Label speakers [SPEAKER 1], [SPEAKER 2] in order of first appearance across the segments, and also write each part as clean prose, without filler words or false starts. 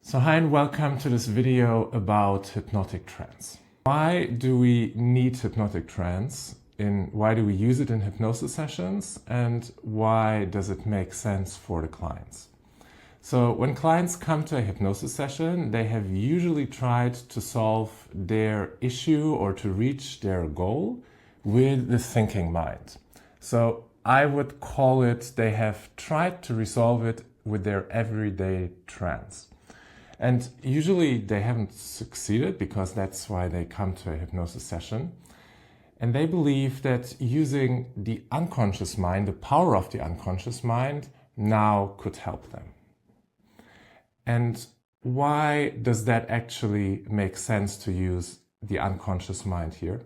[SPEAKER 1] So hi and welcome to this video about hypnotic trance. Why do we need hypnotic trance? Why do we use it in hypnosis sessions? And why does it make sense for the clients? So when clients come to a hypnosis session, they have usually tried to solve their issue or to reach their goal with the thinking mind. So I would call it, they have tried to resolve it with their everyday trance. And usually they haven't succeeded because that's why they come to a hypnosis session. And they believe that using the unconscious mind, the power of the unconscious mind, now could help them. And why does that actually make sense to use the unconscious mind here?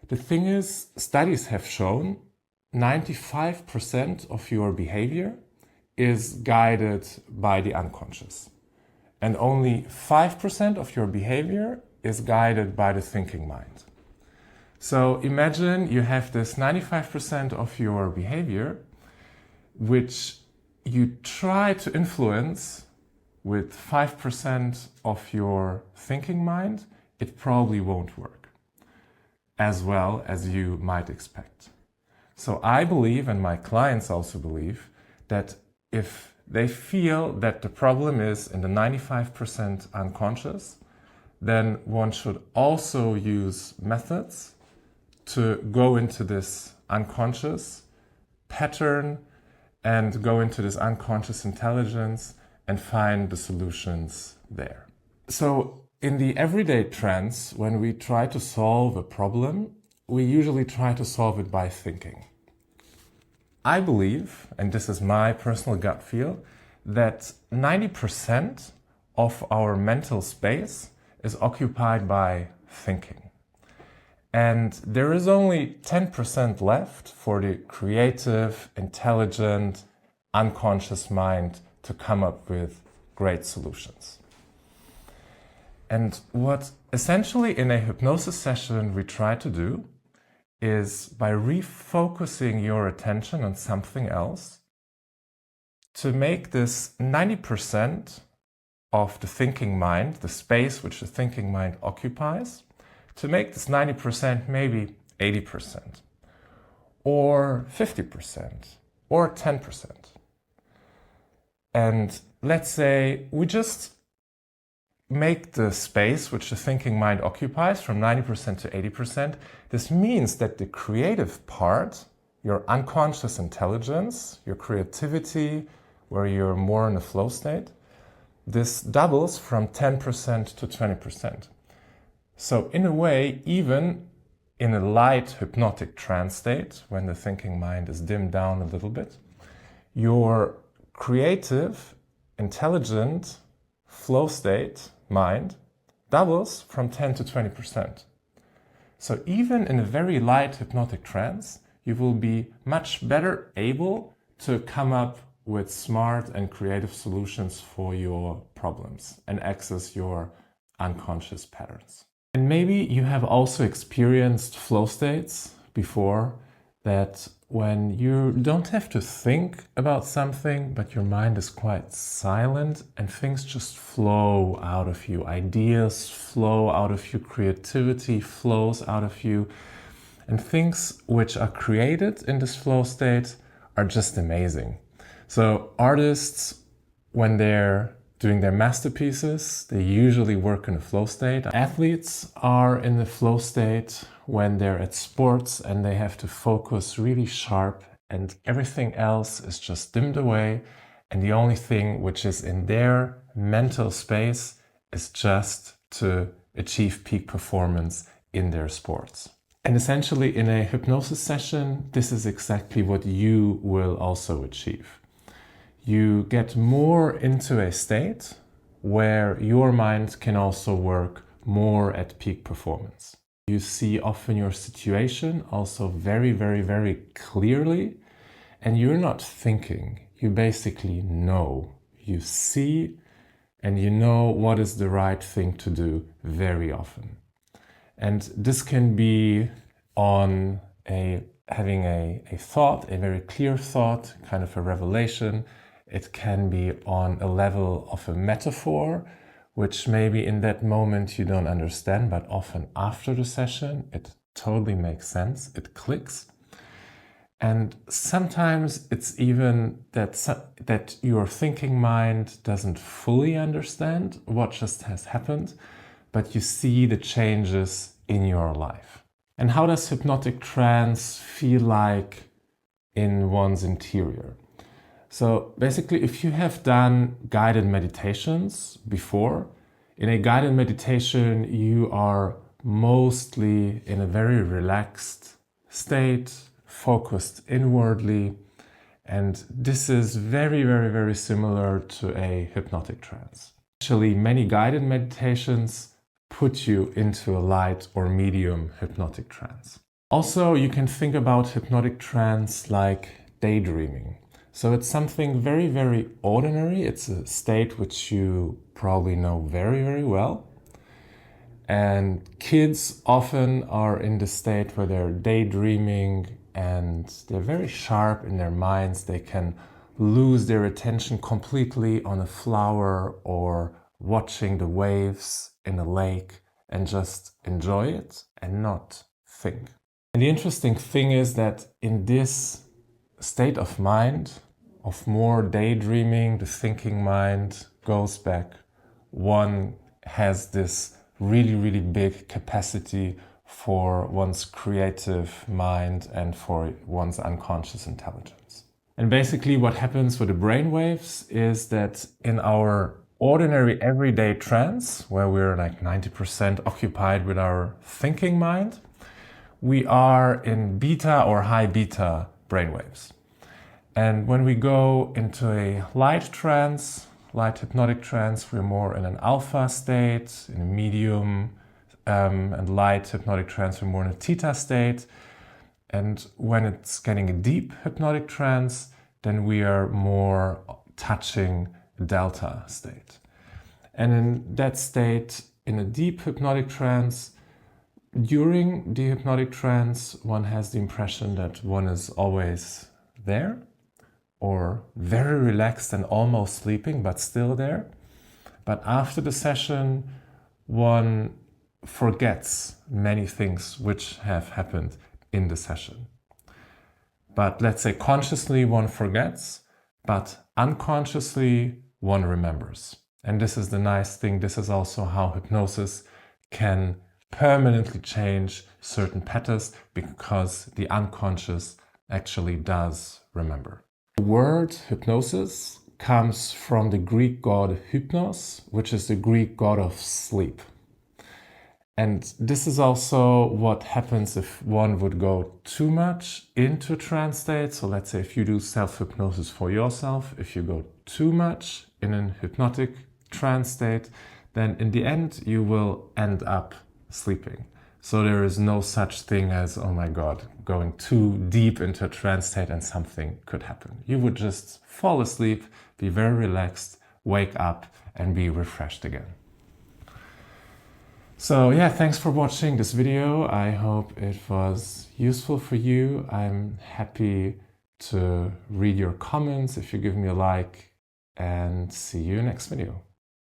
[SPEAKER 1] The thing is, studies have shown 95% of your behavior is guided by the unconscious. And only 5% of your behavior is guided by the thinking mind. So imagine you have this 95% of your behavior, which you try to influence with 5% of your thinking mind. It probably won't work as well as you might expect. So I believe, and my clients also believe, that if they feel that the problem is in the 95% unconscious, then one should also use methods to go into this unconscious pattern and go into this unconscious intelligence and find the solutions there. So in the everyday trance, when we try to solve a problem, we usually try to solve it by thinking. I believe, and this is my personal gut feel, that 90% of our mental space is occupied by thinking. And there is only 10% left for the creative, intelligent, unconscious mind to come up with great solutions. And what essentially in a hypnosis session we try to do is, by refocusing your attention on something else, to make this 90% of the thinking mind, the space which the thinking mind occupies, to make this 90% maybe 80%, or 50%, or 10%. And let's say we just make the space which the thinking mind occupies from 90% to 80%. This means that the creative part, your unconscious intelligence, your creativity, where you're more in a flow state, this doubles from 10% to 20%. So in a way, even in a light hypnotic trance state, when the thinking mind is dimmed down a little bit, your creative, intelligent flow state mind doubles from 10 to 20%. So even in a very light hypnotic trance, you will be much better able to come up with smart and creative solutions for your problems and access your unconscious patterns. And maybe you have also experienced flow states before, that when you don't have to think about something, but your mind is quite silent and things just flow out of you. Ideas flow out of you, creativity flows out of you. And things which are created in this flow state are just amazing. So artists, when they're doing their masterpieces, they usually work in a flow state. Athletes are in the flow state when they're at sports and they have to focus really sharp and everything else is just dimmed away. And the only thing which is in their mental space is just to achieve peak performance in their sports. And essentially in a hypnosis session, this is exactly what you will also achieve. You get more into a state where your mind can also work more at peak performance. You see often your situation also very, very, very clearly, and you're not thinking, you basically know. You see and you know what is the right thing to do very often. And this can be on having a thought, a very clear thought, kind of a revelation. It can be on a level of a metaphor, which maybe in that moment you don't understand, but often after the session, it totally makes sense. It clicks. And sometimes it's even that your thinking mind doesn't fully understand what just has happened, but you see the changes in your life. And how does hypnotic trance feel like in one's interior? So basically, if you have done guided meditations before, in a guided meditation, you are mostly in a very relaxed state, focused inwardly, and this is very, very, very similar to a hypnotic trance. Actually, many guided meditations put you into a light or medium hypnotic trance. Also, you can think about hypnotic trance like daydreaming. So it's something very, very ordinary. It's a state which you probably know very, very well. And kids often are in the state where they're daydreaming and they're very sharp in their minds. They can lose their attention completely on a flower or watching the waves in a lake and just enjoy it and not think. And the interesting thing is that in this state of mind, of more daydreaming, the thinking mind goes back. One has this really, really big capacity for one's creative mind and for one's unconscious intelligence. And basically what happens with the brain waves is that in our ordinary everyday trance, where we're like 90% occupied with our thinking mind, we are in beta or high beta brainwaves. And when we go into a light trance, light hypnotic trance, we're more in an alpha state, in a medium, and light hypnotic trance, we're more in a theta state. And when it's getting a deep hypnotic trance, then we are more touching delta state. And in that state, in a deep hypnotic trance, during the hypnotic trance, one has the impression that one is always there, or very relaxed and almost sleeping, but still there. But after the session, one forgets many things which have happened in the session. But let's say consciously one forgets, but unconsciously one remembers. And this is the nice thing. This is also how hypnosis can permanently change certain patterns, because the unconscious actually does remember. The word hypnosis comes from the Greek god Hypnos, which is the Greek god of sleep. And this is also what happens if one would go too much into trance state. So let's say if you do self-hypnosis for yourself, if you go too much in a hypnotic trance state, then in the end you will end up sleeping. So there is no such thing as, oh my God, going too deep into a trance state and something could happen. You would just fall asleep, be very relaxed, wake up and be refreshed again. So yeah, thanks for watching this video. I hope it was useful for you. I'm happy to read your comments if you give me a like, and see you next video.